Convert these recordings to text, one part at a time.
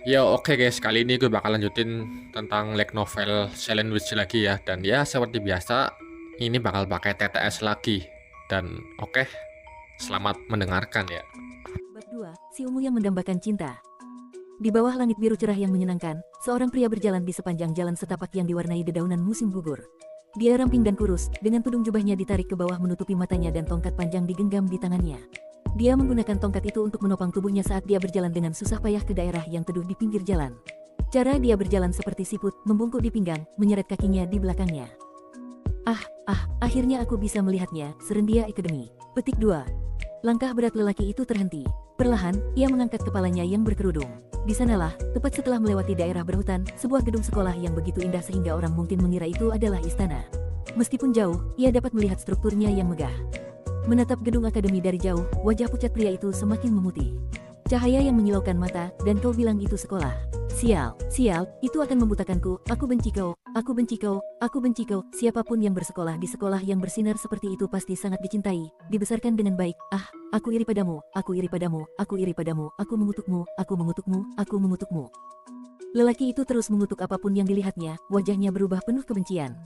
Ya oke guys, kali ini gue bakal lanjutin tentang light novel Silent Witch lagi ya. Dan ya seperti biasa, ini bakal pakai TTS lagi. Dan oke, selamat mendengarkan ya. Bab 2, si ungu yang mendambakan cinta. Di bawah langit biru cerah yang menyenangkan, seorang pria berjalan di sepanjang jalan setapak yang diwarnai dedaunan musim gugur. Dia ramping dan kurus, dengan tudung jubahnya ditarik ke bawah menutupi matanya dan tongkat panjang digenggam di tangannya. Dia menggunakan tongkat itu untuk menopang tubuhnya saat dia berjalan dengan susah payah ke daerah yang teduh di pinggir jalan. Cara dia berjalan seperti siput, membungkuk di pinggang, menyeret kakinya di belakangnya. Akhirnya aku bisa melihatnya, Serendia Academy. Petik 2. Langkah berat lelaki itu terhenti. Perlahan, ia mengangkat kepalanya yang berkerudung. Di sanalah, tepat setelah melewati daerah berhutan, sebuah gedung sekolah yang begitu indah sehingga orang mungkin mengira itu adalah istana. Meskipun jauh, ia dapat melihat strukturnya yang megah. Menatap gedung akademi dari jauh, wajah pucat pria itu semakin memutih. Cahaya yang menyilaukan mata, dan kau bilang itu sekolah. Sial, itu akan membutakanku, aku benci kau, aku benci kau, aku benci kau. Siapapun yang bersekolah di sekolah yang bersinar seperti itu pasti sangat dicintai, dibesarkan dengan baik. Aku iri padamu, aku iri padamu, aku iri padamu, aku mengutukmu, aku mengutukmu, aku mengutukmu. Lelaki itu terus mengutuk apapun yang dilihatnya, wajahnya berubah penuh kebencian.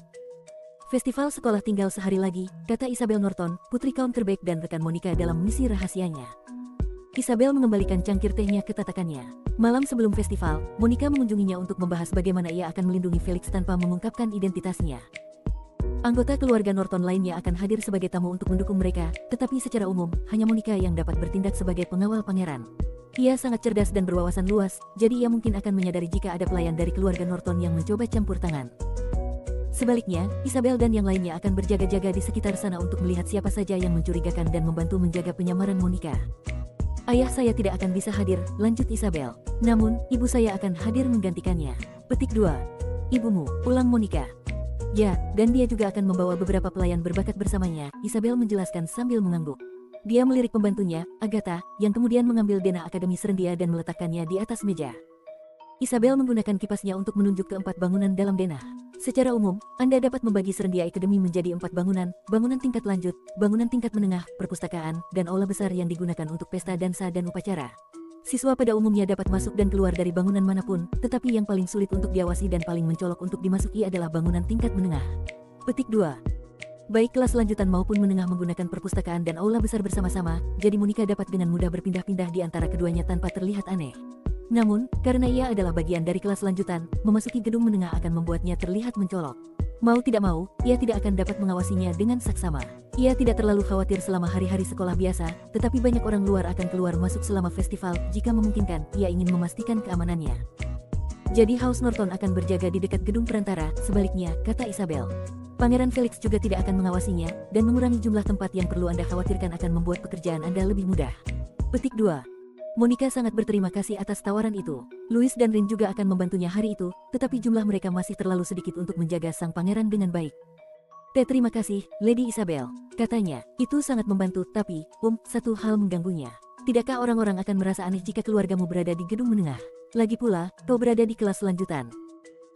Festival sekolah tinggal sehari lagi, kata Isabel Norton, putri kaum terbaik dan rekan Monica dalam misi rahasianya. Isabel mengembalikan cangkir tehnya ke tatakannya. Malam sebelum festival, Monica mengunjunginya untuk membahas bagaimana ia akan melindungi Felix tanpa mengungkapkan identitasnya. Anggota keluarga Norton lainnya akan hadir sebagai tamu untuk mendukung mereka, tetapi secara umum, hanya Monica yang dapat bertindak sebagai pengawal pangeran. Ia sangat cerdas dan berwawasan luas, jadi ia mungkin akan menyadari jika ada pelayan dari keluarga Norton yang mencoba campur tangan. Sebaliknya, Isabel dan yang lainnya akan berjaga-jaga di sekitar sana untuk melihat siapa saja yang mencurigakan dan membantu menjaga penyamaran Monica. Ayah saya tidak akan bisa hadir, lanjut Isabel. Namun, ibu saya akan hadir menggantikannya. Petik 2. Ibumu, ulang Monica. Ya, dan dia juga akan membawa beberapa pelayan berbakat bersamanya, Isabel menjelaskan sambil mengangguk. Dia melirik pembantunya, Agatha, yang kemudian mengambil denah Akademi Serendia dan meletakkannya di atas meja. Isabel menggunakan kipasnya untuk menunjuk ke 4 bangunan dalam denah. Secara umum, Anda dapat membagi Serendia Academy menjadi 4 bangunan, bangunan tingkat lanjut, bangunan tingkat menengah, perpustakaan, dan aula besar yang digunakan untuk pesta dansa dan upacara. Siswa pada umumnya dapat masuk dan keluar dari bangunan manapun, tetapi yang paling sulit untuk diawasi dan paling mencolok untuk dimasuki adalah bangunan tingkat menengah. Petik 2. Baik kelas lanjutan maupun menengah menggunakan perpustakaan dan aula besar bersama-sama, jadi Monica dapat dengan mudah berpindah-pindah di antara keduanya tanpa terlihat aneh. Namun, karena ia adalah bagian dari kelas lanjutan, memasuki gedung menengah akan membuatnya terlihat mencolok. Mau tidak mau, ia tidak akan dapat mengawasinya dengan saksama. Ia tidak terlalu khawatir selama hari-hari sekolah biasa, tetapi banyak orang luar akan keluar masuk selama festival, jika memungkinkan, ia ingin memastikan keamanannya. Jadi House Norton akan berjaga di dekat gedung perantara, sebaliknya, kata Isabel. Pangeran Felix juga tidak akan mengawasinya, dan mengurangi jumlah tempat yang perlu Anda khawatirkan akan membuat pekerjaan Anda lebih mudah. Petik 2. Monica sangat berterima kasih atas tawaran itu. Louis dan Rin juga akan membantunya hari itu, tetapi jumlah mereka masih terlalu sedikit untuk menjaga sang pangeran dengan baik. Terima kasih, Lady Isabel, katanya. Itu sangat membantu, tapi, satu hal mengganggunya. Tidakkah orang-orang akan merasa aneh jika keluargamu berada di gedung menengah? Lagi pula, kau berada di kelas lanjutan.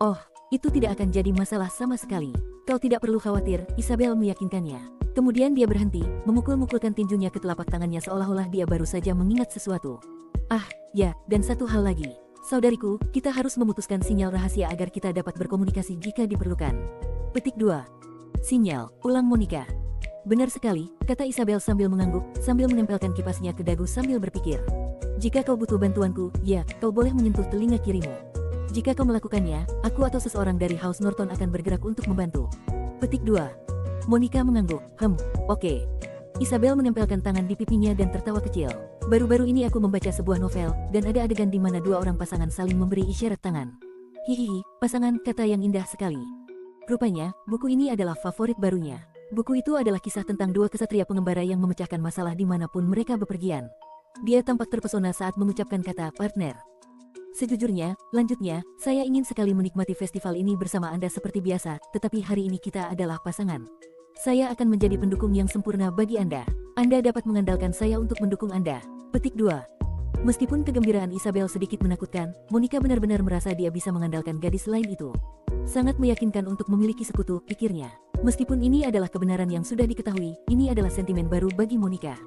Oh, itu tidak akan jadi masalah sama sekali. Kau tidak perlu khawatir, Isabel meyakinkannya. Kemudian dia berhenti, memukul-mukulkan tinjunya ke telapak tangannya seolah-olah dia baru saja mengingat sesuatu. Ya, dan satu hal lagi. Saudariku, kita harus memutuskan sinyal rahasia agar kita dapat berkomunikasi jika diperlukan. Petik 2. Sinyal, ulang Monica. Benar sekali, kata Isabel sambil mengangguk, sambil menempelkan kipasnya ke dagu sambil berpikir. Jika kau butuh bantuanku, ya, kau boleh menyentuh telinga kirimu. Jika kau melakukannya, aku atau seseorang dari House Norton akan bergerak untuk membantu. Petik 2. Monica mengangguk. Oke. Isabel menempelkan tangan di pipinya dan tertawa kecil. Baru-baru ini aku membaca sebuah novel, dan ada adegan di mana dua orang pasangan saling memberi isyarat tangan. Hihihi, pasangan, kata yang indah sekali. Rupanya, buku ini adalah favorit barunya. Buku itu adalah kisah tentang dua kesatria pengembara yang memecahkan masalah dimanapun mereka bepergian. Dia tampak terpesona saat mengucapkan kata partner. Sejujurnya, lanjutnya, saya ingin sekali menikmati festival ini bersama Anda seperti biasa, tetapi hari ini kita adalah pasangan. Saya akan menjadi pendukung yang sempurna bagi Anda. Anda dapat mengandalkan saya untuk mendukung Anda. Petik 2. Meskipun kegembiraan Isabel sedikit menakutkan, Monica benar-benar merasa dia bisa mengandalkan gadis lain itu. Sangat meyakinkan untuk memiliki sekutu, pikirnya. Meskipun ini adalah kebenaran yang sudah diketahui, ini adalah sentimen baru bagi Monica.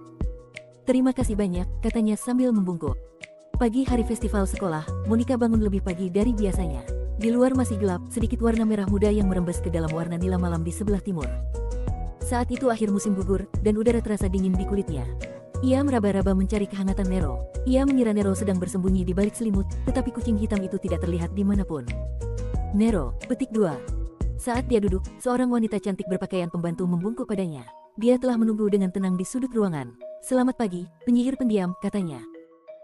Terima kasih banyak, katanya sambil membungkuk. Pagi hari festival sekolah, Monica bangun lebih pagi dari biasanya. Di luar masih gelap, sedikit warna merah muda yang merembes ke dalam warna nila malam di sebelah timur. Saat itu akhir musim gugur, dan udara terasa dingin di kulitnya. Ia meraba-raba mencari kehangatan Nero. Ia mengira Nero sedang bersembunyi di balik selimut, tetapi kucing hitam itu tidak terlihat dimanapun. Nero, petik 2. Saat dia duduk, seorang wanita cantik berpakaian pembantu membungkuk padanya. Dia telah menunggu dengan tenang di sudut ruangan. Selamat pagi, penyihir pendiam, katanya.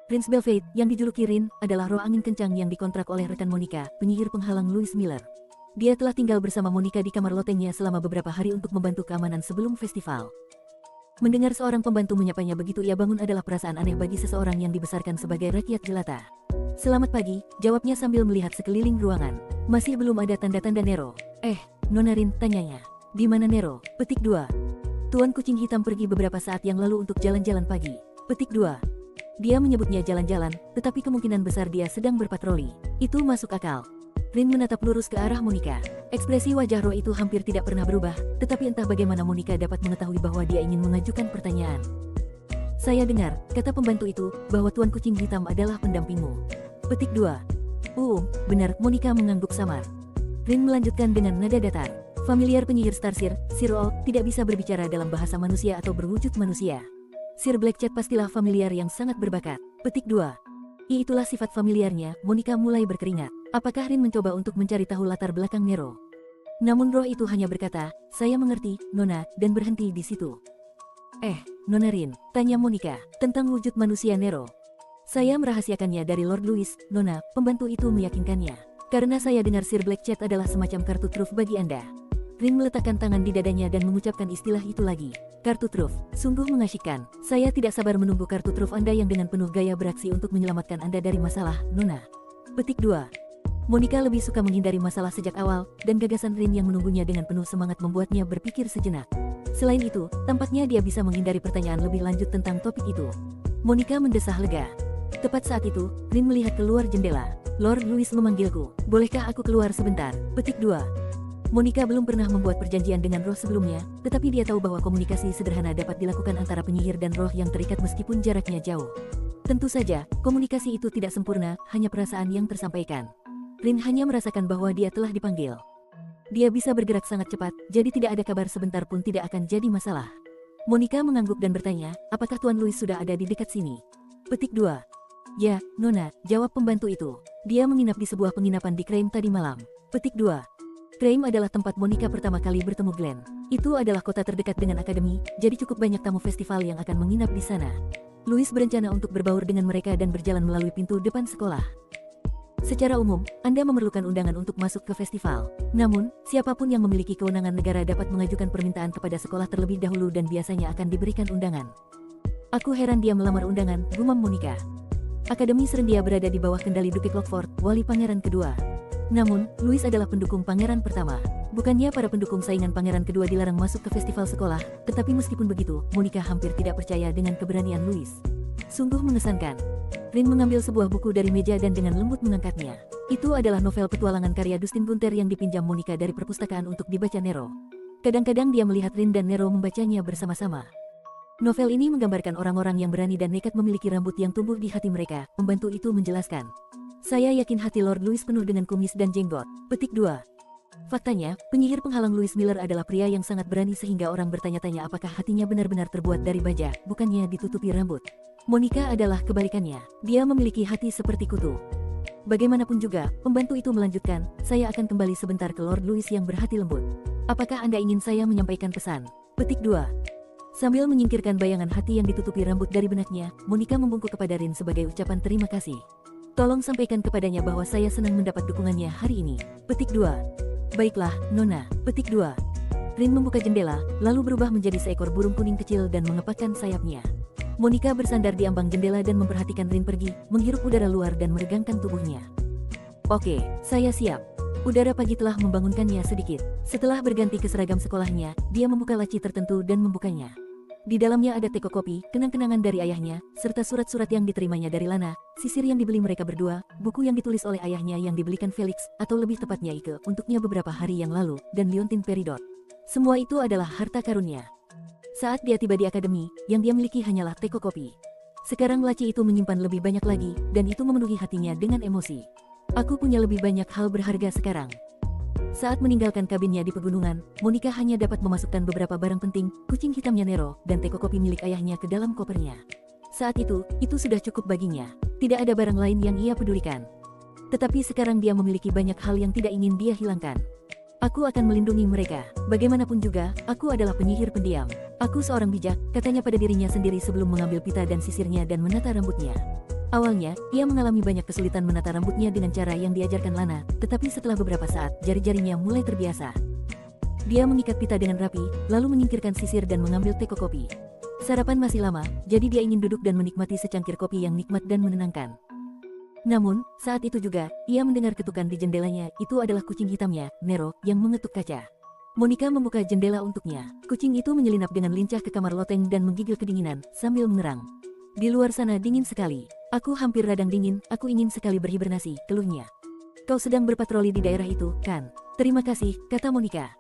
Prince Belfait, yang dijuluki Rin, adalah roh angin kencang yang dikontrak oleh rekan Monica, penyihir penghalang Louis Miller. Dia telah tinggal bersama Monica di kamar lotengnya selama beberapa hari untuk membantu keamanan sebelum festival. Mendengar seorang pembantu menyapanya begitu ia bangun adalah perasaan aneh bagi seseorang yang dibesarkan sebagai rakyat jelata. Selamat pagi, jawabnya sambil melihat sekeliling ruangan. Masih belum ada tanda-tanda Nero. Nona Rin, tanyanya. Di mana Nero? Petik 2. Tuan kucing hitam pergi beberapa saat yang lalu untuk jalan-jalan pagi. Petik 2. Dia menyebutnya jalan-jalan, tetapi kemungkinan besar dia sedang berpatroli. Itu masuk akal. Rin menatap lurus ke arah Monica. Ekspresi wajah roh itu hampir tidak pernah berubah, tetapi entah bagaimana Monica dapat mengetahui bahwa dia ingin mengajukan pertanyaan. Saya dengar, kata pembantu itu, bahwa Tuan Kucing Hitam adalah pendampingmu. Petik 2. Benar, Monica mengangguk samar. Rin melanjutkan dengan nada datar. Familiar penyihir Starsir, Sir Owl, tidak bisa berbicara dalam bahasa manusia atau berwujud manusia. Sir Blackchat pastilah familiar yang sangat berbakat. Petik 2. Itulah sifat familiarnya, Monica mulai berkeringat. Apakah Rin mencoba untuk mencari tahu latar belakang Nero? Namun roh itu hanya berkata, saya mengerti, Nona, dan berhenti di situ. Nona Rin, tanya Monica, tentang wujud manusia Nero. Saya merahasiakannya dari Lord Louis, Nona, pembantu itu meyakinkannya. Karena saya dengar Sir Blackchat adalah semacam kartu truf bagi Anda. Rin meletakkan tangan di dadanya dan mengucapkan istilah itu lagi. Kartu truf, sungguh mengasyikkan. Saya tidak sabar menunggu kartu truf Anda yang dengan penuh gaya beraksi untuk menyelamatkan Anda dari masalah, Nona. Petik 2. Monica lebih suka menghindari masalah sejak awal, dan gagasan Rin yang menunggunya dengan penuh semangat membuatnya berpikir sejenak. Selain itu, tampaknya dia bisa menghindari pertanyaan lebih lanjut tentang topik itu. Monica mendesah lega. Tepat saat itu, Rin melihat keluar jendela. Lord Louis memanggilku. Bolehkah aku keluar sebentar? Petik 2. Monica belum pernah membuat perjanjian dengan roh sebelumnya, tetapi dia tahu bahwa komunikasi sederhana dapat dilakukan antara penyihir dan roh yang terikat meskipun jaraknya jauh. Tentu saja, komunikasi itu tidak sempurna, hanya perasaan yang tersampaikan. Rin hanya merasakan bahwa dia telah dipanggil. Dia bisa bergerak sangat cepat, jadi tidak ada kabar sebentar pun tidak akan jadi masalah. Monica mengangguk dan bertanya, apakah Tuan Louis sudah ada di dekat sini? Petik 2. Ya, Nona, jawab pembantu itu. Dia menginap di sebuah penginapan di Crane tadi malam. Petik 2. Crane adalah tempat Monica pertama kali bertemu Glenn. Itu adalah kota terdekat dengan akademi, jadi cukup banyak tamu festival yang akan menginap di sana. Louis berencana untuk berbaur dengan mereka dan berjalan melalui pintu depan sekolah. Secara umum, Anda memerlukan undangan untuk masuk ke festival. Namun, siapapun yang memiliki kewenangan negara dapat mengajukan permintaan kepada sekolah terlebih dahulu dan biasanya akan diberikan undangan. Aku heran dia melamar undangan, gumam Monica. Akademi Serendia berada di bawah kendali Duke Clockford, wali pangeran kedua. Namun, Louis adalah pendukung pangeran pertama. Bukannya para pendukung saingan pangeran kedua dilarang masuk ke festival sekolah, tetapi meskipun begitu, Monica hampir tidak percaya dengan keberanian Louis. Sungguh mengesankan. Rin mengambil sebuah buku dari meja dan dengan lembut mengangkatnya. Itu adalah novel petualangan karya Dustin Gunter yang dipinjam Monica dari perpustakaan untuk dibaca Nero. Kadang-kadang dia melihat Rin dan Nero membacanya bersama-sama. Novel ini menggambarkan orang-orang yang berani dan nekat memiliki rambut yang tumbuh di hati mereka, pembantu itu menjelaskan. Saya yakin hati Lord Louis penuh dengan kumis dan jenggot. Petik 2. Faktanya, penyihir penghalang Louis Miller adalah pria yang sangat berani sehingga orang bertanya-tanya apakah hatinya benar-benar terbuat dari baja, bukannya ditutupi rambut. Monica adalah kebalikannya. Dia memiliki hati seperti kutu. Bagaimanapun juga, pembantu itu melanjutkan, saya akan kembali sebentar ke Lord Louis yang berhati lembut. Apakah Anda ingin saya menyampaikan pesan? Petik 2. Sambil menyingkirkan bayangan hati yang ditutupi rambut dari benaknya, Monica membungkuk kepada Rin sebagai ucapan terima kasih. Tolong sampaikan kepadanya bahwa saya senang mendapat dukungannya hari ini. Petik 2. Baiklah, Nona. Petik 2. Rin membuka jendela, lalu berubah menjadi seekor burung kuning kecil dan mengepakkan sayapnya. Monica bersandar di ambang jendela dan memperhatikan Rin pergi, menghirup udara luar dan meregangkan tubuhnya. Oke, saya siap. Udara pagi telah membangunkannya sedikit. Setelah berganti ke seragam sekolahnya, dia membuka laci tertentu dan membukanya. Di dalamnya ada teko kopi, kenang-kenangan dari ayahnya, serta surat-surat yang diterimanya dari Lana, sisir yang dibeli mereka berdua, buku yang ditulis oleh ayahnya yang dibelikan Felix, atau lebih tepatnya Ike, untuknya beberapa hari yang lalu, dan liontin peridot. Semua itu adalah harta karunnya. Saat dia tiba di akademi, yang dia miliki hanyalah teko kopi. Sekarang laci itu menyimpan lebih banyak lagi, dan itu memenuhi hatinya dengan emosi. Aku punya lebih banyak hal berharga sekarang. Saat meninggalkan kabinnya di pegunungan, Monica hanya dapat memasukkan beberapa barang penting, kucing hitamnya Nero, dan teko kopi milik ayahnya ke dalam kopernya. Saat itu sudah cukup baginya. Tidak ada barang lain yang ia pedulikan. Tetapi sekarang dia memiliki banyak hal yang tidak ingin dia hilangkan. Aku akan melindungi mereka. Bagaimanapun juga, aku adalah penyihir pendiam. Aku seorang bijak, katanya pada dirinya sendiri sebelum mengambil pita dan sisirnya dan menata rambutnya. Awalnya, ia mengalami banyak kesulitan menata rambutnya dengan cara yang diajarkan Lana, tetapi setelah beberapa saat, jari-jarinya mulai terbiasa. Dia mengikat pita dengan rapi, lalu menyingkirkan sisir dan mengambil teko kopi. Sarapan masih lama, jadi dia ingin duduk dan menikmati secangkir kopi yang nikmat dan menenangkan. Namun, saat itu juga, ia mendengar ketukan di jendelanya. Itu adalah kucing hitamnya, Nero, yang mengetuk kaca. Monica membuka jendela untuknya. Kucing itu menyelinap dengan lincah ke kamar loteng dan menggigil kedinginan, sambil mengerang. Di luar sana dingin sekali. Aku hampir radang dingin, aku ingin sekali berhibernasi, keluhnya. Kau sedang berpatroli di daerah itu, kan? Terima kasih, kata Monica.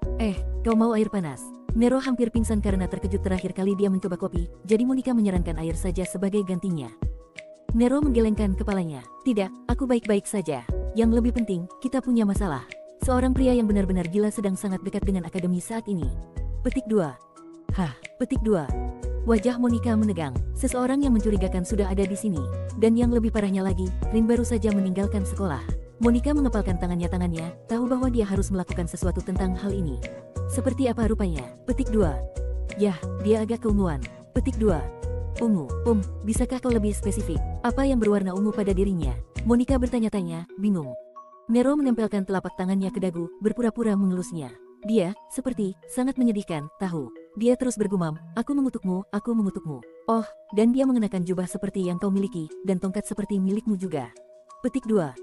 Kau mau air panas? Nero hampir pingsan karena terkejut terakhir kali dia mencoba kopi, jadi Monica menyarankan air saja sebagai gantinya. Nero menggelengkan kepalanya. Tidak, aku baik-baik saja. Yang lebih penting, kita punya masalah. Seorang pria yang benar-benar gila sedang sangat dekat dengan akademi saat ini. Petik 2. Petik 2. Wajah Monica menegang. Seseorang yang mencurigakan sudah ada di sini. Dan yang lebih parahnya lagi, Rin baru saja meninggalkan sekolah. Monica mengepalkan tangannya, tahu bahwa dia harus melakukan sesuatu tentang hal ini. Seperti apa rupanya? Petik 2. Yah, dia agak keunguan. Petik 2. Ungu, bisakah kau lebih spesifik? Apa yang berwarna ungu pada dirinya? Monica bertanya-tanya, bingung. Nero menempelkan telapak tangannya ke dagu, berpura-pura mengelusnya. Dia, seperti, sangat menyedihkan, tahu. Dia terus bergumam, aku mengutukmu, aku mengutukmu. Oh, dan dia mengenakan jubah seperti yang kau miliki, dan tongkat seperti milikmu juga. Petik 2.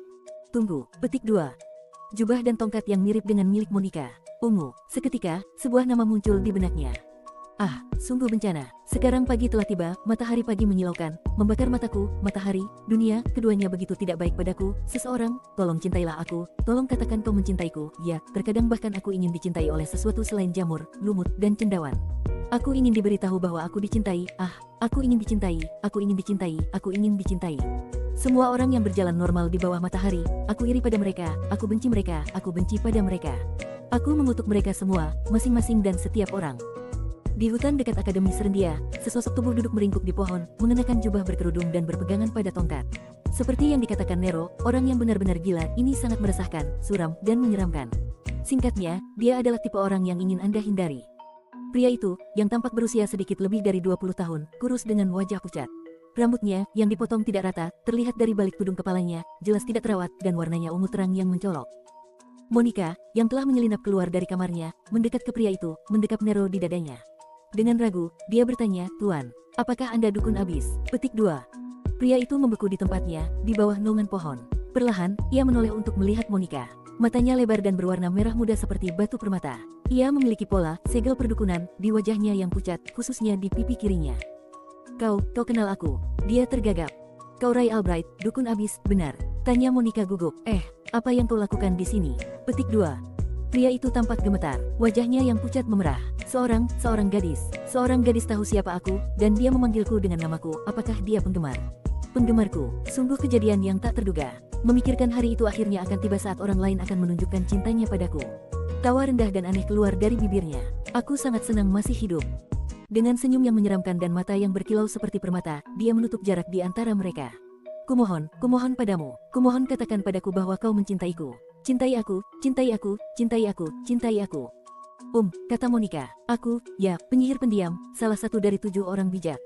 Tunggu, petik 2. Jubah dan tongkat yang mirip dengan milik Monica. Ungu, seketika, sebuah nama muncul di benaknya. Sungguh bencana. Sekarang pagi telah tiba, matahari pagi menyilaukan, membakar mataku, matahari, dunia, keduanya begitu tidak baik padaku. Seseorang, tolong cintailah aku, tolong katakan kau mencintaiku. Ya, terkadang bahkan aku ingin dicintai oleh sesuatu selain jamur, lumut, dan cendawan. Aku ingin diberitahu bahwa aku dicintai. Aku ingin dicintai, aku ingin dicintai, aku ingin dicintai. Semua orang yang berjalan normal di bawah matahari, aku iri pada mereka, aku benci mereka, aku benci pada mereka. Aku mengutuk mereka semua, masing-masing dan setiap orang. Di hutan dekat Akademi Serendia, sesosok tubuh duduk meringkuk di pohon, mengenakan jubah berkerudung dan berpegangan pada tongkat. Seperti yang dikatakan Nero, orang yang benar-benar gila ini sangat meresahkan, suram, dan menyeramkan. Singkatnya, dia adalah tipe orang yang ingin Anda hindari. Pria itu, yang tampak berusia sedikit lebih dari 20 tahun, kurus dengan wajah pucat. Rambutnya, yang dipotong tidak rata, terlihat dari balik tudung kepalanya, jelas tidak terawat, dan warnanya ungu terang yang mencolok. Monica, yang telah menyelinap keluar dari kamarnya, mendekat ke pria itu, mendekap Nero di dadanya. Dengan ragu, dia bertanya, Tuan, apakah Anda dukun abis? Petik 2. Pria itu membeku di tempatnya, di bawah naungan pohon. Perlahan, ia menoleh untuk melihat Monica. Matanya lebar dan berwarna merah muda seperti batu permata. Ia memiliki pola, segel perdukunan, di wajahnya yang pucat, khususnya di pipi kirinya. Kau kenal aku? Dia tergagap. Kau Ray Albright, dukun abis, benar? Tanya Monica gugup. Apa yang kau lakukan di sini? Petik 2. Pria itu tampak gemetar, wajahnya yang pucat memerah. Seorang gadis tahu siapa aku, dan dia memanggilku dengan namaku. Apakah dia penggemar? Penggemarku, sungguh kejadian yang tak terduga. Memikirkan hari itu akhirnya akan tiba saat orang lain akan menunjukkan cintanya padaku. Tawa rendah dan aneh keluar dari bibirnya. Aku sangat senang masih hidup. Dengan senyum yang menyeramkan dan mata yang berkilau seperti permata, dia menutup jarak di antara mereka. Kumohon padamu, kumohon katakan padaku bahwa kau mencintaiku. Cintai aku, cintai aku, cintai aku, cintai aku. Kata Monica. Aku, ya, penyihir pendiam, salah satu dari 7 orang bijak.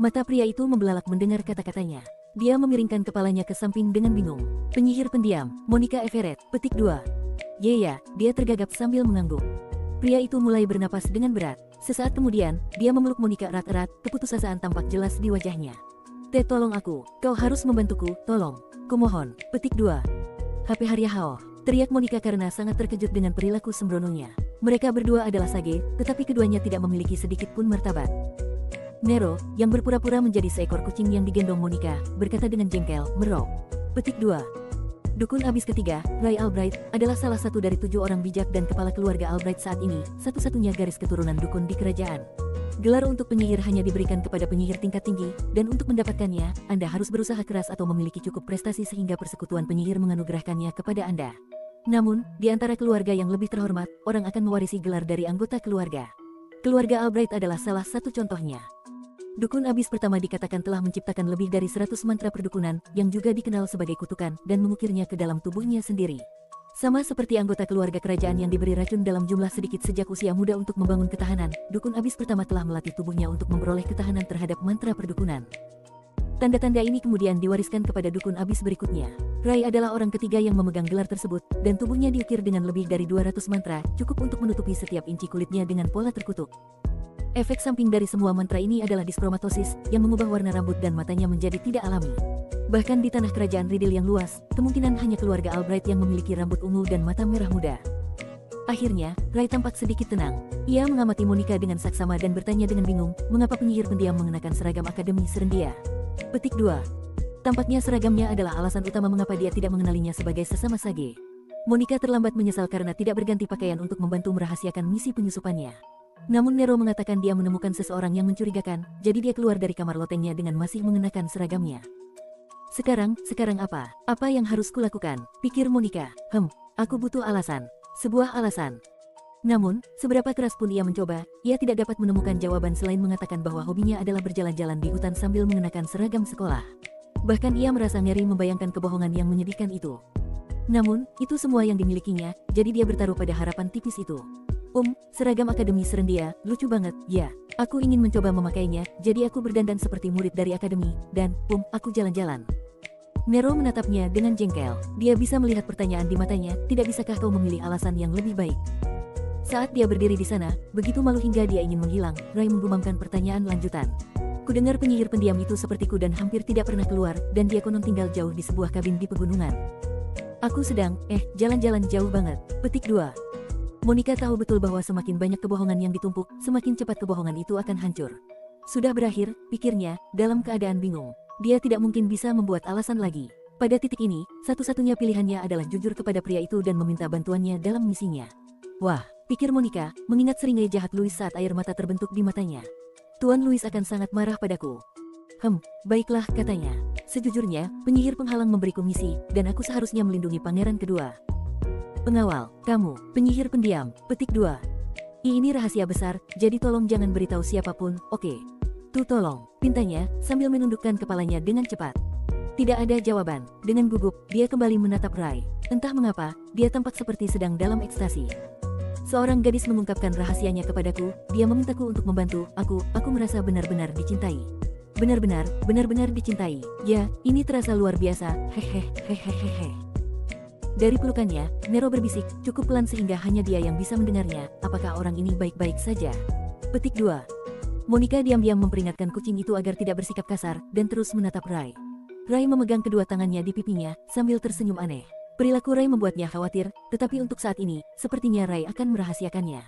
Mata pria itu membelalak mendengar kata-katanya. Dia memiringkan kepalanya ke samping dengan bingung. Penyihir pendiam, Monica Everett, petik 2. Ya, dia tergagap sambil mengangguk. Pria itu mulai bernapas dengan berat. Sesaat kemudian, dia memeluk Monica erat-erat, keputusasaan tampak jelas di wajahnya. Tolong aku, kau harus membantuku, tolong. Kumohon, petik 2. HP Haryahao, teriak Monica karena sangat terkejut dengan perilaku sembrononya. Mereka berdua adalah sage, tetapi keduanya tidak memiliki sedikit pun martabat. Nero, yang berpura-pura menjadi seekor kucing yang digendong Monica, berkata dengan jengkel, merau. Petik 2. Dukun abis ketiga, Ray Albright, adalah salah satu dari 7 orang bijak dan kepala keluarga Albright saat ini, satu-satunya garis keturunan dukun di kerajaan. Gelar untuk penyihir hanya diberikan kepada penyihir tingkat tinggi, dan untuk mendapatkannya, Anda harus berusaha keras atau memiliki cukup prestasi sehingga persekutuan penyihir menganugerahkannya kepada Anda. Namun, di antara keluarga yang lebih terhormat, orang akan mewarisi gelar dari anggota keluarga. Keluarga Albright adalah salah satu contohnya. Dukun Abis pertama dikatakan telah menciptakan lebih dari 100 mantra perdukunan, yang juga dikenal sebagai kutukan, dan mengukirnya ke dalam tubuhnya sendiri. Sama seperti anggota keluarga kerajaan yang diberi racun dalam jumlah sedikit sejak usia muda untuk membangun ketahanan, Dukun Abis pertama telah melatih tubuhnya untuk memperoleh ketahanan terhadap mantra perdukunan. Tanda-tanda ini kemudian diwariskan kepada Dukun Abis berikutnya. Rai adalah orang ketiga yang memegang gelar tersebut, dan tubuhnya diukir dengan lebih dari 200 mantra, cukup untuk menutupi setiap inci kulitnya dengan pola terkutuk. Efek samping dari semua mantra ini adalah diskromatosis, yang mengubah warna rambut dan matanya menjadi tidak alami. Bahkan di tanah kerajaan Riddle yang luas, kemungkinan hanya keluarga Albright yang memiliki rambut ungu dan mata merah muda. Akhirnya, Rai tampak sedikit tenang. Ia mengamati Monica dengan saksama dan bertanya dengan bingung, mengapa penyihir pendiam mengenakan seragam Akademi Serendia. Petik 2. Tampaknya seragamnya adalah alasan utama mengapa dia tidak mengenalinya sebagai sesama sage. Monica terlambat menyesal karena tidak berganti pakaian untuk membantu merahasiakan misi penyusupannya. Namun Nero mengatakan dia menemukan seseorang yang mencurigakan, jadi dia keluar dari kamar lotengnya dengan masih mengenakan seragamnya. Sekarang apa? Apa yang harus kulakukan? Pikir Monica. Aku butuh alasan. Sebuah alasan. Namun, seberapa keras pun ia mencoba, ia tidak dapat menemukan jawaban selain mengatakan bahwa hobinya adalah berjalan-jalan di hutan sambil mengenakan seragam sekolah. Bahkan ia merasa ngeri membayangkan kebohongan yang menyedihkan itu. Namun, itu semua yang dimilikinya, jadi dia bertaruh pada harapan tipis itu. Seragam Akademi Serendia, lucu banget, ya. Aku ingin mencoba memakainya, jadi aku berdandan seperti murid dari akademi, dan, aku jalan-jalan. Nero menatapnya dengan jengkel. Dia bisa melihat pertanyaan di matanya, tidak bisakah kau memilih alasan yang lebih baik? Saat dia berdiri di sana, begitu malu hingga dia ingin menghilang, Rai menggumamkan pertanyaan lanjutan. Kudengar penyihir pendiam itu sepertiku dan hampir tidak pernah keluar, dan dia konon tinggal jauh di sebuah kabin di pegunungan. Aku sedang, jalan-jalan jauh banget. Petik 2. Monica tahu betul bahwa semakin banyak kebohongan yang ditumpuk, semakin cepat kebohongan itu akan hancur. Sudah berakhir, pikirnya, dalam keadaan bingung. Dia tidak mungkin bisa membuat alasan lagi. Pada titik ini, satu-satunya pilihannya adalah jujur kepada pria itu dan meminta bantuannya dalam misinya. Wah, pikir Monica, mengingat seringai jahat Louis saat air mata terbentuk di matanya. Tuan Louis akan sangat marah padaku. Baiklah, katanya. Sejujurnya, penyihir penghalang memberiku misi, dan aku seharusnya melindungi pangeran kedua. Pengawal, kamu, penyihir pendiam. Petik 2. Ini rahasia besar, jadi tolong jangan beritahu siapapun, oke? Tuh tolong, pintanya, sambil menundukkan kepalanya dengan cepat. Tidak ada jawaban. Dengan gugup, dia kembali menatap Rai. Entah mengapa, dia tampak seperti sedang dalam ekstasi. Seorang gadis mengungkapkan rahasianya kepadaku, dia memintaku untuk membantu, aku merasa benar-benar dicintai. Benar-benar dicintai. Ya, ini terasa luar biasa, hehehe. Dari pelukannya, Nero berbisik, cukup pelan sehingga hanya dia yang bisa mendengarnya, apakah orang ini baik-baik saja? Petik 2. Monica diam-diam memperingatkan kucing itu agar tidak bersikap kasar, dan terus menatap Rai. Rai memegang kedua tangannya di pipinya, sambil tersenyum aneh. Perilaku Rai membuatnya khawatir, tetapi untuk saat ini, sepertinya Rai akan merahasiakannya.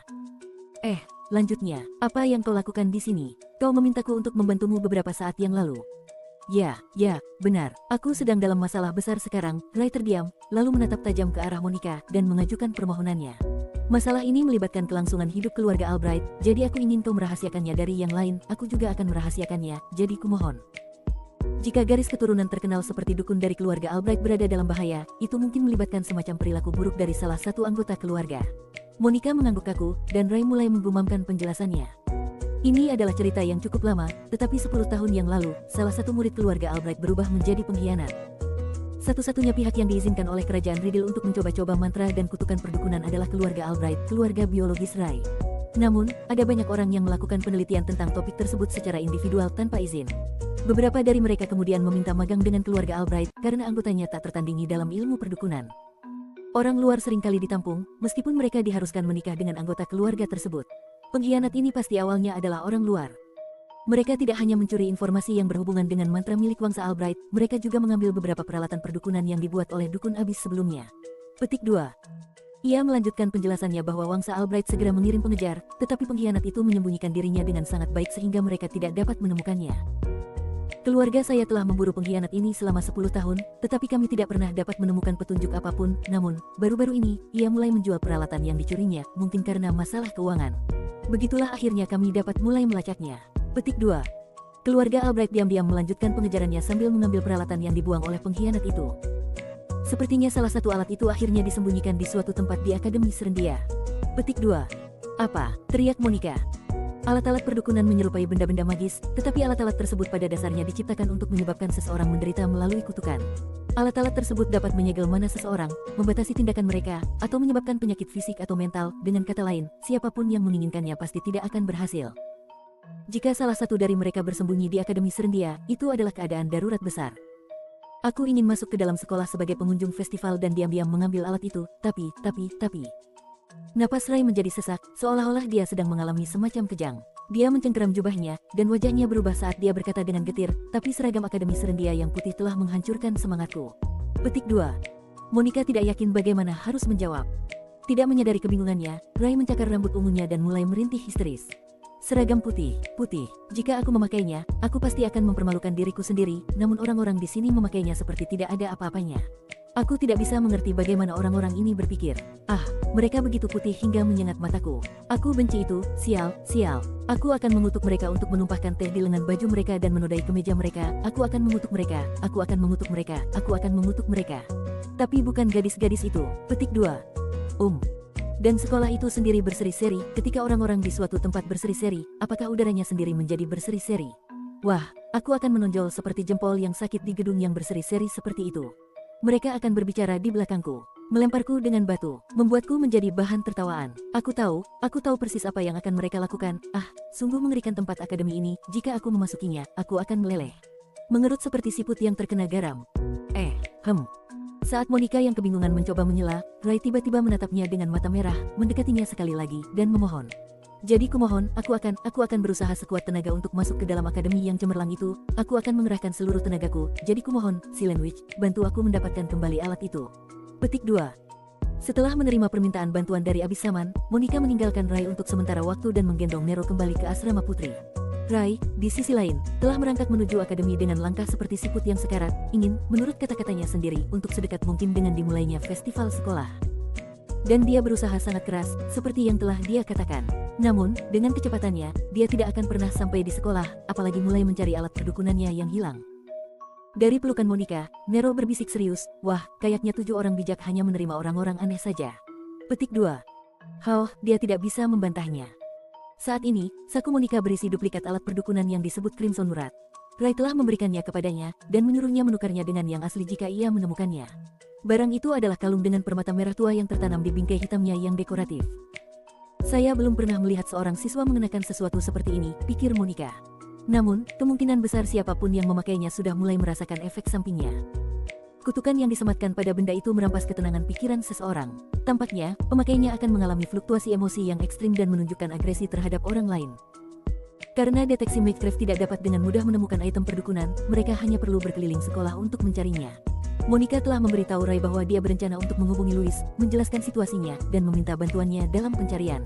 Lanjutnya, apa yang kau lakukan di sini? Kau memintaku untuk membantumu beberapa saat yang lalu. Ya, benar. Aku sedang dalam masalah besar sekarang. Rai terdiam, lalu menatap tajam ke arah Monica, dan mengajukan permohonannya. Masalah ini melibatkan kelangsungan hidup keluarga Albright, jadi aku ingin kau merahasiakannya dari yang lain, aku juga akan merahasiakannya, jadi kumohon. Jika garis keturunan terkenal seperti dukun dari keluarga Albright berada dalam bahaya, itu mungkin melibatkan semacam perilaku buruk dari salah satu anggota keluarga. Monica mengangguk kaku, dan Rai mulai menggumamkan penjelasannya. Ini adalah cerita yang cukup lama, tetapi 10 tahun yang lalu, salah satu murid keluarga Albright berubah menjadi pengkhianat. Satu-satunya pihak yang diizinkan oleh kerajaan Riddle untuk mencoba-coba mantra dan kutukan perdukunan adalah keluarga Albright, keluarga biologis Rai. Namun, ada banyak orang yang melakukan penelitian tentang topik tersebut secara individual tanpa izin. Beberapa dari mereka kemudian meminta magang dengan keluarga Albright karena anggotanya tak tertandingi dalam ilmu perdukunan. Orang luar seringkali ditampung, meskipun mereka diharuskan menikah dengan anggota keluarga tersebut. Pengkhianat ini pasti awalnya adalah orang luar. Mereka tidak hanya mencuri informasi yang berhubungan dengan mantra milik Wangsa Albright, mereka juga mengambil beberapa peralatan perdukunan yang dibuat oleh dukun abis sebelumnya. Petik 2. Ia melanjutkan penjelasannya bahwa Wangsa Albright segera mengirim pengejar, tetapi pengkhianat itu menyembunyikan dirinya dengan sangat baik sehingga mereka tidak dapat menemukannya. Keluarga saya telah memburu pengkhianat ini selama 10 tahun, tetapi kami tidak pernah dapat menemukan petunjuk apapun. Namun, baru-baru ini, ia mulai menjual peralatan yang dicurinya, mungkin karena masalah keuangan. Begitulah akhirnya kami dapat mulai melacaknya. Petik 2. Keluarga Albright diam-diam melanjutkan pengejarannya sambil mengambil peralatan yang dibuang oleh pengkhianat itu. Sepertinya salah satu alat itu akhirnya disembunyikan di suatu tempat di Akademi Serendia. Petik 2. Apa? Teriak Monica. Alat-alat perdukunan menyerupai benda-benda magis, tetapi alat-alat tersebut pada dasarnya diciptakan untuk menyebabkan seseorang menderita melalui kutukan. Alat-alat tersebut dapat menyegel mana seseorang, membatasi tindakan mereka, atau menyebabkan penyakit fisik atau mental. Dengan kata lain, siapapun yang menginginkannya pasti tidak akan berhasil. Jika salah satu dari mereka bersembunyi di Akademi Serendia, itu adalah keadaan darurat besar. Aku ingin masuk ke dalam sekolah sebagai pengunjung festival dan diam-diam mengambil alat itu, tapi... Napas Rai menjadi sesak, seolah-olah dia sedang mengalami semacam kejang. Dia mencengkeram jubahnya, dan wajahnya berubah saat dia berkata dengan getir, tapi seragam Akademi Serendia yang putih telah menghancurkan semangatku. Petik 2. Monica tidak yakin bagaimana harus menjawab. Tidak menyadari kebingungannya, Rai mencakar rambut ungunya dan mulai merintih histeris. Seragam putih. Jika aku memakainya, aku pasti akan mempermalukan diriku sendiri, namun orang-orang di sini memakainya seperti tidak ada apa-apanya. Aku tidak bisa mengerti bagaimana orang-orang ini berpikir. Mereka begitu putih hingga menyengat mataku. Aku benci itu, sial. Aku akan mengutuk mereka untuk menumpahkan teh di lengan baju mereka dan menodai kemeja mereka. Aku akan mengutuk mereka. Aku akan mengutuk mereka. Tapi bukan gadis-gadis itu. Petik 2. Dan sekolah itu sendiri berseri-seri. Ketika orang-orang di suatu tempat berseri-seri, apakah udaranya sendiri menjadi berseri-seri? Wah, aku akan menonjol seperti jempol yang sakit di gedung yang berseri-seri seperti itu. Mereka akan berbicara di belakangku, melemparku dengan batu, membuatku menjadi bahan tertawaan. Aku tahu persis apa yang akan mereka lakukan. Sungguh mengerikan tempat akademi ini. Jika aku memasukinya, aku akan meleleh. Mengerut seperti siput yang terkena garam. Saat Monica yang kebingungan mencoba menyela, Rai tiba-tiba menatapnya dengan mata merah, mendekatinya sekali lagi, dan memohon. Jadi kumohon, aku akan berusaha sekuat tenaga untuk masuk ke dalam akademi yang cemerlang itu. Aku akan mengerahkan seluruh tenagaku. Jadi kumohon, Silent Witch, bantu aku mendapatkan kembali alat itu. Petik 2. Setelah menerima permintaan bantuan dari Abis Saman, Monica meninggalkan Rai untuk sementara waktu dan menggendong Nero kembali ke asrama putri. Rai, di sisi lain, telah merangkak menuju akademi dengan langkah seperti siput yang sekarat, ingin, menurut kata-katanya sendiri, untuk sedekat mungkin dengan dimulainya festival sekolah. Dan dia berusaha sangat keras, seperti yang telah dia katakan. Namun, dengan kecepatannya, dia tidak akan pernah sampai di sekolah, apalagi mulai mencari alat perdukunannya yang hilang. Dari pelukan Monica, Nero berbisik serius, wah, kayaknya 7 orang bijak hanya menerima orang-orang aneh saja. Petik 2. Dia tidak bisa membantahnya. Saat ini, saku Monica berisi duplikat alat perdukunan yang disebut Crimson Murat. Rai telah memberikannya kepadanya, dan menyuruhnya menukarnya dengan yang asli jika ia menemukannya. Barang itu adalah kalung dengan permata merah tua yang tertanam di bingkai hitamnya yang dekoratif. Saya belum pernah melihat seorang siswa mengenakan sesuatu seperti ini, pikir Monica. Namun, kemungkinan besar siapapun yang memakainya sudah mulai merasakan efek sampingnya. Kutukan yang disematkan pada benda itu merampas ketenangan pikiran seseorang. Tampaknya, pemakainya akan mengalami fluktuasi emosi yang ekstrim dan menunjukkan agresi terhadap orang lain. Karena deteksi Magecraft tidak dapat dengan mudah menemukan item perdukunan, mereka hanya perlu berkeliling sekolah untuk mencarinya. Monica telah memberitahu Rai bahwa dia berencana untuk menghubungi Louis, menjelaskan situasinya, dan meminta bantuannya dalam pencarian.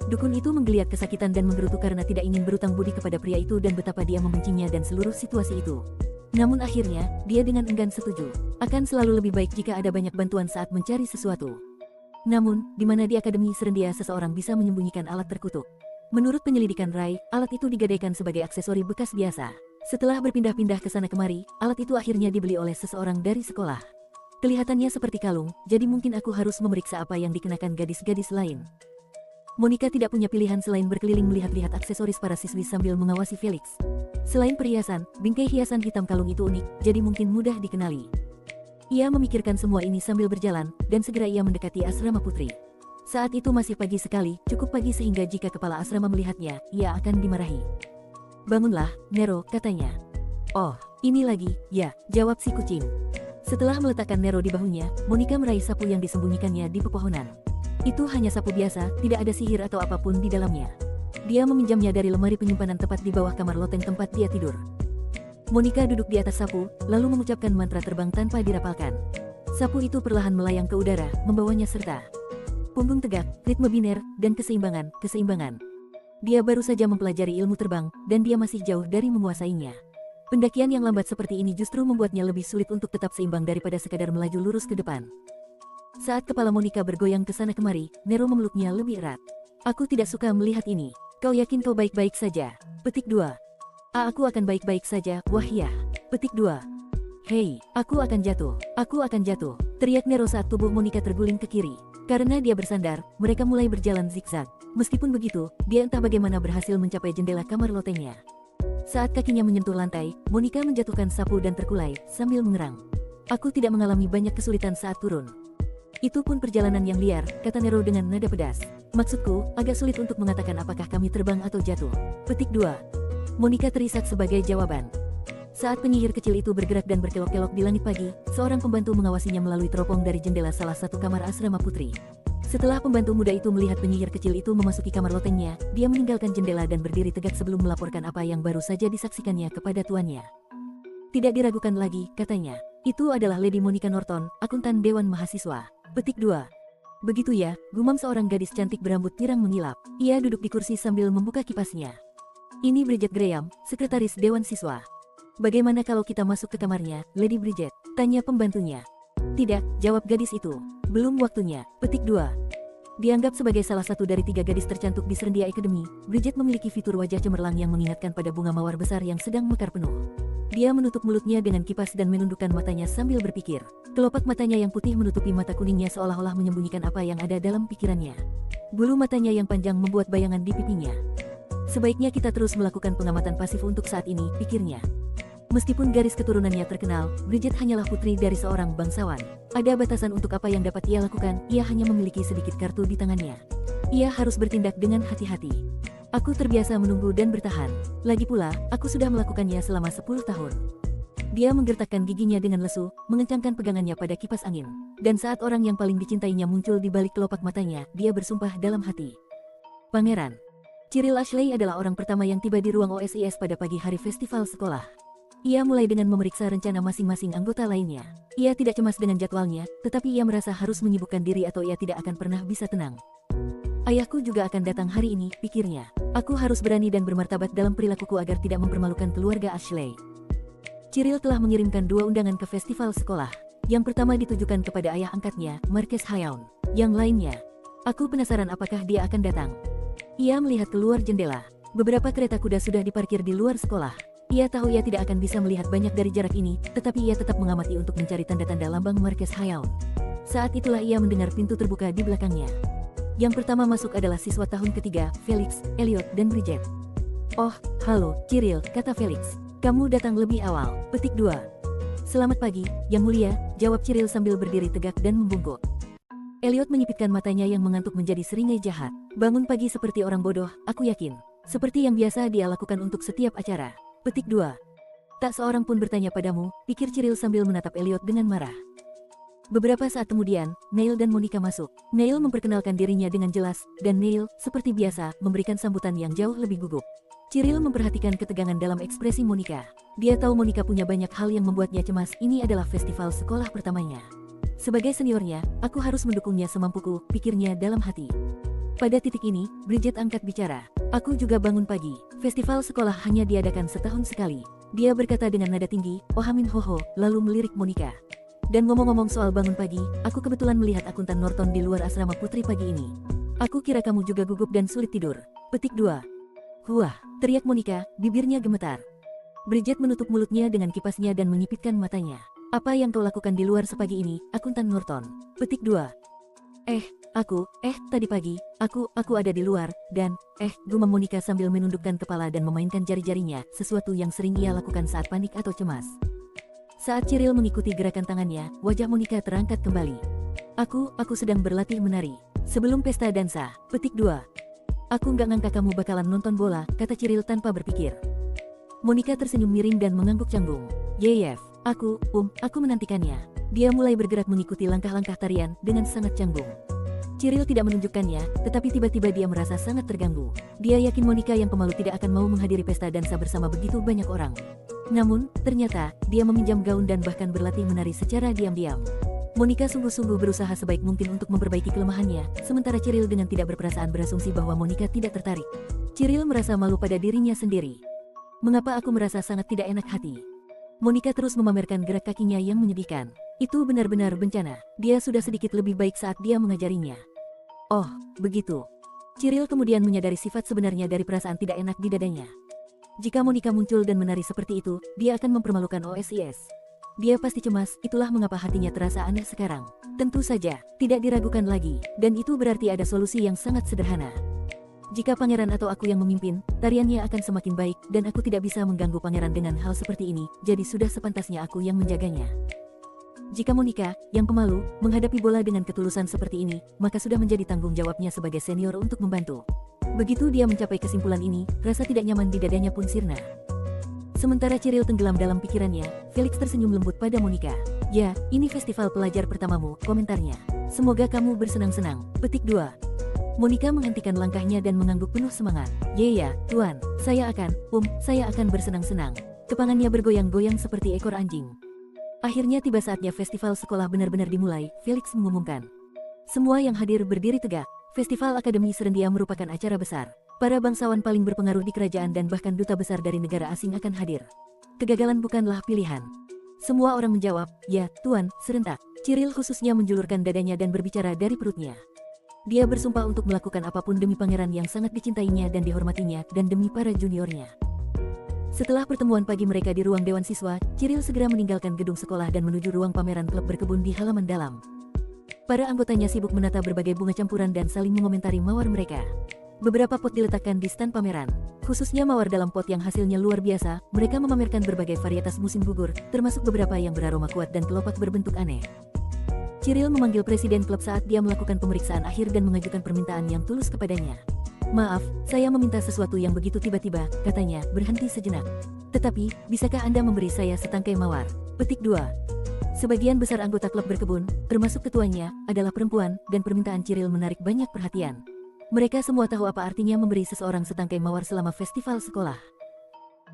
Dukun itu menggeliat kesakitan dan menggerutu karena tidak ingin berutang budi kepada pria itu dan betapa dia membencinya dan seluruh situasi itu. Namun akhirnya, dia dengan enggan setuju. Akan selalu lebih baik jika ada banyak bantuan saat mencari sesuatu. Namun, di mana di Akademi Serendia seseorang bisa menyembunyikan alat terkutuk? Menurut penyelidikan Rai, alat itu digadaikan sebagai aksesori bekas biasa. Setelah berpindah-pindah ke sana kemari, alat itu akhirnya dibeli oleh seseorang dari sekolah. Kelihatannya seperti kalung, jadi mungkin aku harus memeriksa apa yang dikenakan gadis-gadis lain. Monica tidak punya pilihan selain berkeliling melihat-lihat aksesoris para siswi sambil mengawasi Felix. Selain perhiasan, bingkai hiasan hitam kalung itu unik, jadi mungkin mudah dikenali. Ia memikirkan semua ini sambil berjalan, dan segera ia mendekati asrama putri. Saat itu masih pagi sekali, cukup pagi sehingga jika kepala asrama melihatnya, ia akan dimarahi. Bangunlah, Nero, katanya. Oh, ini lagi, ya, jawab si kucing. Setelah meletakkan Nero di bahunya, Monica meraih sapu yang disembunyikannya di pepohonan. Itu hanya sapu biasa, tidak ada sihir atau apapun di dalamnya. Dia meminjamnya dari lemari penyimpanan tepat di bawah kamar loteng tempat dia tidur. Monica duduk di atas sapu, lalu mengucapkan mantra terbang tanpa dirapalkan. Sapu itu perlahan melayang ke udara, membawanya serta punggung tegak, ritme biner, dan keseimbangan. Dia baru saja mempelajari ilmu terbang, dan dia masih jauh dari menguasainya. Pendakian yang lambat seperti ini justru membuatnya lebih sulit untuk tetap seimbang daripada sekadar melaju lurus ke depan. Saat kepala Monica bergoyang ke sana kemari, Nero memeluknya lebih erat. Aku tidak suka melihat ini. Kau yakin kau baik-baik saja? Petik 2. Aku akan baik-baik saja, wah ya. Petik 2. Hei, aku akan jatuh. Aku akan jatuh. Teriak Nero saat tubuh Monica terguling ke kiri. Karena dia bersandar, mereka mulai berjalan zigzag. Meskipun begitu, dia entah bagaimana berhasil mencapai jendela kamar lotengnya. Saat kakinya menyentuh lantai, Monica menjatuhkan sapu dan terkulai, sambil mengerang. Aku tidak mengalami banyak kesulitan saat turun. Itu pun perjalanan yang liar, kata Nero dengan nada pedas. Maksudku, agak sulit untuk mengatakan apakah kami terbang atau jatuh. Petik 2. Monica terisak sebagai jawaban. Saat penyihir kecil itu bergerak dan berkelok-kelok di langit pagi, seorang pembantu mengawasinya melalui teropong dari jendela salah satu kamar asrama putri. Setelah pembantu muda itu melihat penyihir kecil itu memasuki kamar lotengnya, dia meninggalkan jendela dan berdiri tegak sebelum melaporkan apa yang baru saja disaksikannya kepada tuannya. Tidak diragukan lagi, katanya. Itu adalah Lady Monica Norton, akuntan Dewan Mahasiswa. Petik 2. Begitu ya, gumam seorang gadis cantik berambut pirang mengilap. Ia duduk di kursi sambil membuka kipasnya. Ini Bridget Graham, sekretaris Dewan Siswa. Bagaimana kalau kita masuk ke kamarnya, Lady Bridget? Tanya pembantunya. Tidak, jawab gadis itu. Belum waktunya. Petik 2. Dianggap sebagai salah satu dari 3 gadis tercantik di Serendia Academy, Bridget memiliki fitur wajah cemerlang yang mengingatkan pada bunga mawar besar yang sedang mekar penuh. Dia menutup mulutnya dengan kipas dan menundukkan matanya sambil berpikir. Kelopak matanya yang putih menutupi mata kuningnya seolah-olah menyembunyikan apa yang ada dalam pikirannya. Bulu matanya yang panjang membuat bayangan di pipinya. Sebaiknya kita terus melakukan pengamatan pasif untuk saat ini, pikirnya. Meskipun garis keturunannya terkenal, Bridget hanyalah putri dari seorang bangsawan. Ada batasan untuk apa yang dapat ia lakukan, ia hanya memiliki sedikit kartu di tangannya. Ia harus bertindak dengan hati-hati. Aku terbiasa menunggu dan bertahan. Lagi pula, aku sudah melakukannya selama 10 tahun. Dia menggertakkan giginya dengan lesu, mengencangkan pegangannya pada kipas angin. Dan saat orang yang paling dicintainya muncul di balik kelopak matanya, dia bersumpah dalam hati. Pangeran. Cyril Ashley adalah orang pertama yang tiba di ruang OSIS pada pagi hari festival sekolah. Ia mulai dengan memeriksa rencana masing-masing anggota lainnya. Ia tidak cemas dengan jadwalnya, tetapi ia merasa harus menyibukkan diri atau ia tidak akan pernah bisa tenang. Ayahku juga akan datang hari ini, pikirnya. Aku harus berani dan bermartabat dalam perilakuku agar tidak mempermalukan keluarga Ashley. Cyril telah mengirimkan 2 undangan ke festival sekolah. Yang pertama ditujukan kepada ayah angkatnya, Marquess Hayaun. Yang lainnya, aku penasaran apakah dia akan datang. Ia melihat keluar jendela. Beberapa kereta kuda sudah diparkir di luar sekolah. Ia tahu ia tidak akan bisa melihat banyak dari jarak ini, tetapi ia tetap mengamati untuk mencari tanda-tanda lambang Marquess Hayaun. Saat itulah ia mendengar pintu terbuka di belakangnya. Yang pertama masuk adalah siswa tahun ketiga, Felix, Elliot, dan Bridget. Oh, halo, Cyril, kata Felix. Kamu datang lebih awal. Petik 2. Selamat pagi, Yang Mulia, jawab Cyril sambil berdiri tegak dan membungkuk. Elliot menyipitkan matanya yang mengantuk menjadi seringai jahat. Bangun pagi seperti orang bodoh, aku yakin. Seperti yang biasa dia lakukan untuk setiap acara. Petik 2. Tak seorang pun bertanya padamu, pikir Cyril sambil menatap Elliot dengan marah. Beberapa saat kemudian, Neil dan Monica masuk. Neil memperkenalkan dirinya dengan jelas, dan Neil, seperti biasa, memberikan sambutan yang jauh lebih gugup. Cyril memperhatikan ketegangan dalam ekspresi Monica. Dia tahu Monica punya banyak hal yang membuatnya cemas, ini adalah festival sekolah pertamanya. Sebagai seniornya, aku harus mendukungnya semampuku, pikirnya dalam hati. Pada titik ini, Bridget angkat bicara. Aku juga bangun pagi. Festival sekolah hanya diadakan setahun sekali. Dia berkata dengan nada tinggi, Ohamin Hoho, lalu melirik Monica. Dan ngomong-ngomong soal bangun pagi, aku kebetulan melihat akuntan Norton di luar asrama putri pagi ini. Aku kira kamu juga gugup dan sulit tidur. Petik 2. Wah, teriak Monica, bibirnya gemetar. Bridget menutup mulutnya dengan kipasnya dan menyipitkan matanya. Apa yang kau lakukan di luar sepagi ini, akuntan Norton? Petik 2. Tadi pagi, aku ada di luar, dan, gumam Monica sambil menundukkan kepala dan memainkan jari-jarinya, sesuatu yang sering ia lakukan saat panik atau cemas. Saat Cyril mengikuti gerakan tangannya, wajah Monica terangkat kembali. Aku sedang berlatih menari. Sebelum pesta dansa. Petik 2. Aku nggak ngangka kamu bakalan nonton bola, kata Cyril tanpa berpikir. Monica tersenyum miring dan mengangguk canggung. Yeyef, aku menantikannya. Dia mulai bergerak mengikuti langkah-langkah tarian dengan sangat canggung. Cyril tidak menunjukkannya, tetapi tiba-tiba dia merasa sangat terganggu. Dia yakin Monica yang pemalu tidak akan mau menghadiri pesta dansa bersama begitu banyak orang. Namun, ternyata, dia meminjam gaun dan bahkan berlatih menari secara diam-diam. Monica sungguh-sungguh berusaha sebaik mungkin untuk memperbaiki kelemahannya, sementara Cyril dengan tidak berperasaan berasumsi bahwa Monica tidak tertarik. Cyril merasa malu pada dirinya sendiri. Mengapa aku merasa sangat tidak enak hati? Monica terus memamerkan gerak kakinya yang menyedihkan. Itu benar-benar bencana. Dia sudah sedikit lebih baik saat dia mengajarinya. Oh, begitu. Cyril kemudian menyadari sifat sebenarnya dari perasaan tidak enak di dadanya. Jika Monica muncul dan menari seperti itu, dia akan mempermalukan OSIS. Dia pasti cemas, itulah mengapa hatinya terasa aneh sekarang. Tentu saja, tidak diragukan lagi, dan itu berarti ada solusi yang sangat sederhana. Jika pangeran atau aku yang memimpin, tariannya akan semakin baik, dan aku tidak bisa mengganggu pangeran dengan hal seperti ini, jadi sudah sepantasnya aku yang menjaganya. Jika Monica, yang pemalu, menghadapi bola dengan ketulusan seperti ini, maka sudah menjadi tanggung jawabnya sebagai senior untuk membantu. Begitu dia mencapai kesimpulan ini, rasa tidak nyaman di dadanya pun sirna. Sementara Cyril tenggelam dalam pikirannya, Felix tersenyum lembut pada Monica. Ya, ini festival pelajar pertamamu, komentarnya. Semoga kamu bersenang-senang. Petik 2. Monica menghentikan langkahnya dan mengangguk penuh semangat. Ya, Tuan, saya akan bersenang-senang. Kepangannya bergoyang-goyang seperti ekor anjing. Akhirnya tiba saatnya festival sekolah benar-benar dimulai, Felix mengumumkan. Semua yang hadir berdiri tegak. Festival Akademi Serendia merupakan acara besar. Para bangsawan paling berpengaruh di kerajaan dan bahkan duta besar dari negara asing akan hadir. Kegagalan bukanlah pilihan. Semua orang menjawab, ya, Tuan, serentak. Cyril khususnya menjulurkan dadanya dan berbicara dari perutnya. Dia bersumpah untuk melakukan apapun demi pangeran yang sangat dicintainya dan dihormatinya, dan demi para juniornya. Setelah pertemuan pagi mereka di ruang Dewan Siswa, Cyril segera meninggalkan gedung sekolah dan menuju ruang pameran klub berkebun di halaman dalam. Para anggotanya sibuk menata berbagai bunga campuran dan saling mengomentari mawar mereka. Beberapa pot diletakkan di stan pameran, khususnya mawar dalam pot yang hasilnya luar biasa. Mereka memamerkan berbagai varietas musim gugur, termasuk beberapa yang beraroma kuat dan kelopak berbentuk aneh. Cyril memanggil presiden klub saat dia melakukan pemeriksaan akhir dan mengajukan permintaan yang tulus kepadanya. Maaf, saya meminta sesuatu yang begitu tiba-tiba, katanya, berhenti sejenak. Tetapi, bisakah Anda memberi saya setangkai mawar? Petik 2. Sebagian besar anggota klub berkebun, termasuk ketuanya, adalah perempuan, dan permintaan Cyril menarik banyak perhatian. Mereka semua tahu apa artinya memberi seseorang setangkai mawar selama festival sekolah.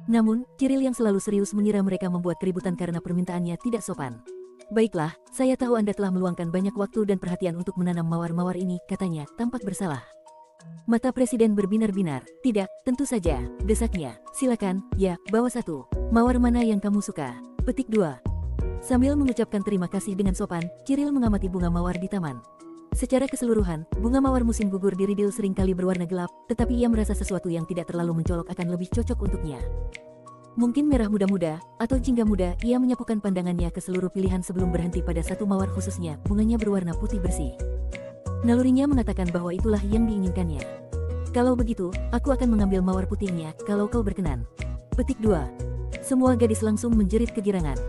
Namun, Cyril yang selalu serius mengira mereka membuat keributan karena permintaannya tidak sopan. Baiklah, saya tahu Anda telah meluangkan banyak waktu dan perhatian untuk menanam mawar-mawar ini, katanya, tampak bersalah. Mata presiden berbinar-binar. Tidak, tentu saja, desaknya. Silakan, ya, bawa satu. Mawar mana yang kamu suka? Petik 2. Sambil mengucapkan terima kasih dengan sopan, Cyril mengamati bunga mawar di taman. Secara keseluruhan, bunga mawar musim gugur di Riddle seringkali berwarna gelap, tetapi ia merasa sesuatu yang tidak terlalu mencolok akan lebih cocok untuknya. Mungkin merah muda-muda, atau jingga muda, ia menyapukan pandangannya ke seluruh pilihan sebelum berhenti pada satu mawar khususnya, bunganya berwarna putih bersih. Nalurinya mengatakan bahwa itulah yang diinginkannya. Kalau begitu, aku akan mengambil mawar putihnya, kalau kau berkenan. Petik 2. Semua gadis langsung menjerit kegirangan.